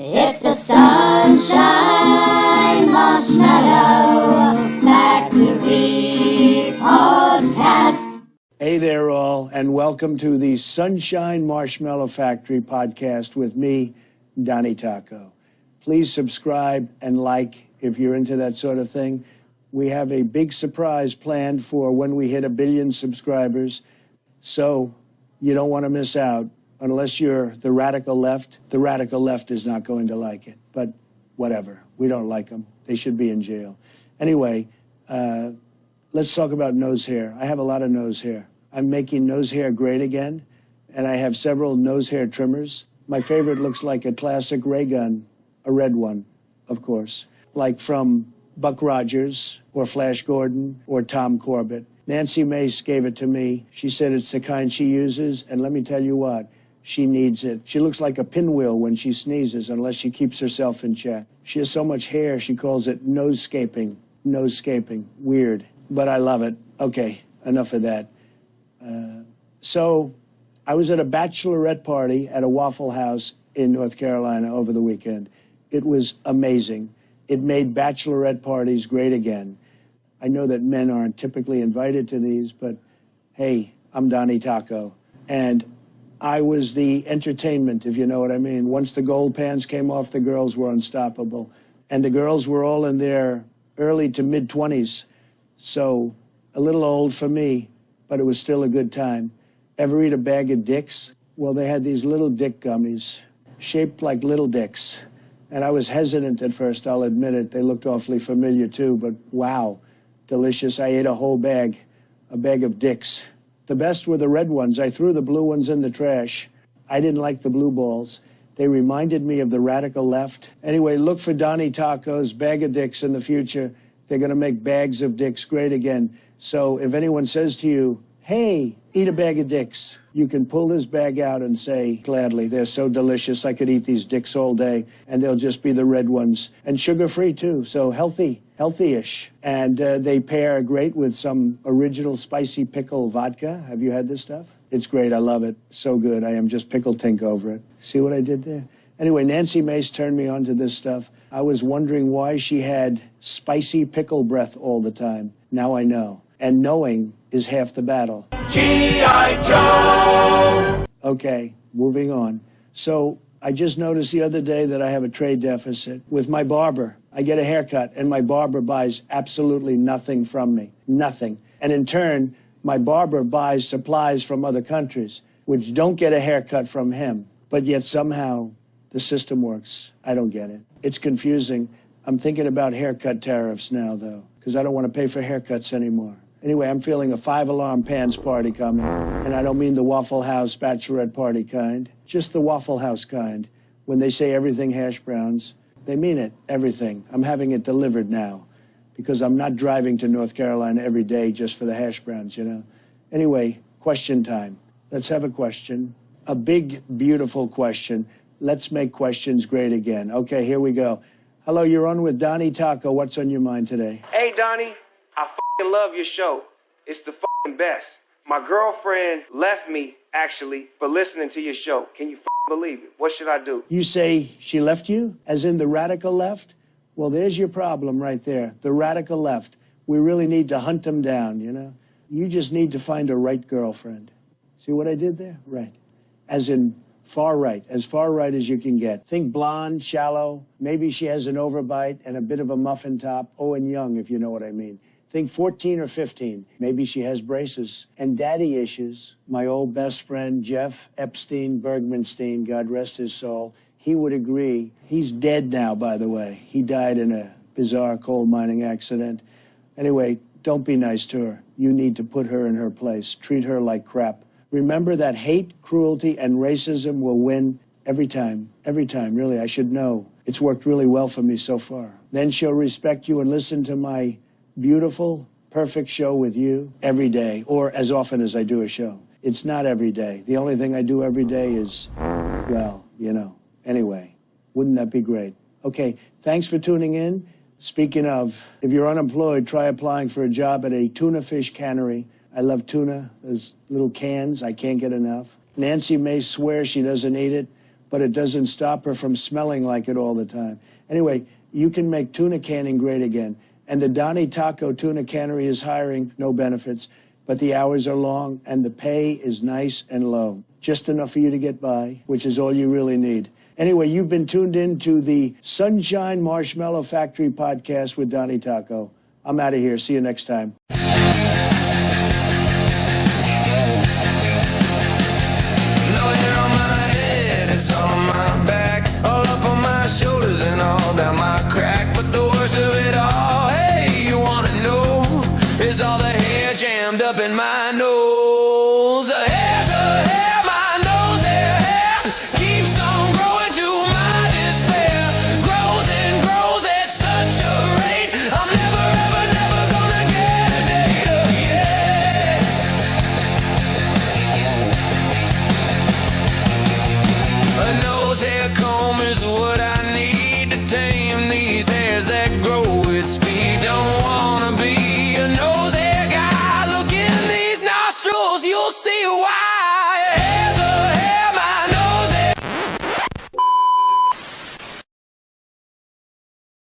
It's the Sunshine Marshmallow Factory Podcast. Hey there all, and welcome to the Sunshine Marshmallow Factory Podcast with me, Donnie Taco. Please subscribe and like if you're into that sort of thing. We have a big surprise planned for when we hit 1 billion subscribers, so you don't want to miss out. Unless you're the radical left is not going to like it. But whatever, we don't like them. They should be in jail. Anyway, let's talk about nose hair. I have a lot of nose hair. I'm making nose hair great again, and I have several nose hair trimmers. My favorite looks like a classic ray gun, a red one, of course, like from Buck Rogers or Flash Gordon or Tom Corbett. Nancy Mace gave it to me. She said it's the kind she uses, and let me tell you what, she needs it. She looks like a pinwheel when she sneezes, unless she keeps herself in check. She has so much hair, she calls it nosescaping. Nosescaping. Weird. But I love it. Okay, enough of that. So I was at a bachelorette party at a Waffle House in North Carolina over the weekend. It was amazing. It made bachelorette parties great again. I know that men aren't typically invited to these, but hey, I'm Donnie Taco. And I was the entertainment, if you know what I mean. Once the gold pans came off, the girls were unstoppable. And the girls were all in their early to mid-20s. So a little old for me, but it was still a good time. Ever eat a bag of dicks? Well, they had these little dick gummies, shaped like little dicks. And I was hesitant at first, I'll admit it. They looked awfully familiar too, but wow, delicious. I ate a whole bag, a bag of dicks. The best were the red ones. I threw the blue ones in the trash. I didn't like the blue balls. They reminded me of the radical left. Anyway, look for Donnie Taco's Bag of Dicks in the future. They're going to make bags of dicks great again. So if anyone says to you, hey, eat a bag of dicks, you can pull this bag out and say, gladly, they're so delicious, I could eat these dicks all day, and they'll just be the red ones. And sugar-free, too, so healthy-ish. And they pair great with some original spicy pickle vodka. Have you had this stuff? It's great. I love it. So good. I am just pickle tink over it. See what I did there? Anyway, Nancy Mace turned me on to this stuff. I was wondering why she had spicy pickle breath all the time. Now I know. And knowing is half the battle. G.I. Joe! Okay, moving on. So I just noticed the other day that I have a trade deficit with my barber. I get a haircut, and my barber buys absolutely nothing from me. Nothing. And in turn, my barber buys supplies from other countries, which don't get a haircut from him. But yet somehow the system works. I don't get it. It's confusing. I'm thinking about haircut tariffs now, though, because I don't want to pay for haircuts anymore. Anyway, I'm feeling a 5-alarm pants party coming, and I don't mean the Waffle House bachelorette party kind, just the Waffle House kind. When they say everything hash browns, they mean it, everything. I'm having it delivered now, because I'm not driving to North Carolina every day just for the hash browns, you know. Anyway, question time. Let's have a question. A big, beautiful question. Let's make questions great again. Okay, here we go. Hello, you're on with Donnie Taco. What's on your mind today? Hey, Donnie. I love your show. It's the best. My girlfriend left me, actually, for listening to your show. Can you believe it? What should I do? You say she left you? As in the radical left? Well, there's your problem right there. The radical left. We really need to hunt them down, you know? You just need to find a right girlfriend. See what I did there? Right. As in far right as you can get. Think blonde, shallow. Maybe she has an overbite and a bit of a muffin top. Oh, and young, if you know what I mean. Think 14 or 15. Maybe she has braces. And daddy issues. My old best friend, Jeff Epstein Bergmanstein, God rest his soul, he would agree. He's dead now, by the way. He died in a bizarre coal mining accident. Anyway, don't be nice to her. You need to put her in her place. Treat her like crap. Remember that hate, cruelty, and racism will win every time. Every time, really. I should know. It's worked really well for me so far. Then she'll respect you and listen to my beautiful, perfect show with you every day, or as often as I do a show. It's not every day. The only thing I do every day is, well, you know. Anyway, wouldn't that be great? Okay, thanks for tuning in. Speaking of, if you're unemployed, try applying for a job at a tuna fish cannery. I love tuna, those little cans, I can't get enough. Nancy may swear she doesn't eat it, but it doesn't stop her from smelling like it all the time. Anyway, you can make tuna canning great again. And the Donnie Taco Tuna Cannery is hiring, no benefits, but the hours are long and the pay is nice and low. Just enough for you to get by, which is all you really need. Anyway, you've been tuned in to the Sunshine Marshmallow Factory Podcast with Donnie Taco. I'm out of here. See you next time. It's all on my back, all up on my shoulders and all down my crack. But the worst of it all, hey, you wanna know, is all the hair jammed up in my nose. Hair's a hair, my nose hair keeps on growing to my despair. Grows and grows at such a rate, I'm never, ever, never gonna get a date again. A nose hair comb is what I need to tame these hairs that grow with speed. Don't wanna be a nose hair guy. Look in these nostrils, you'll see why.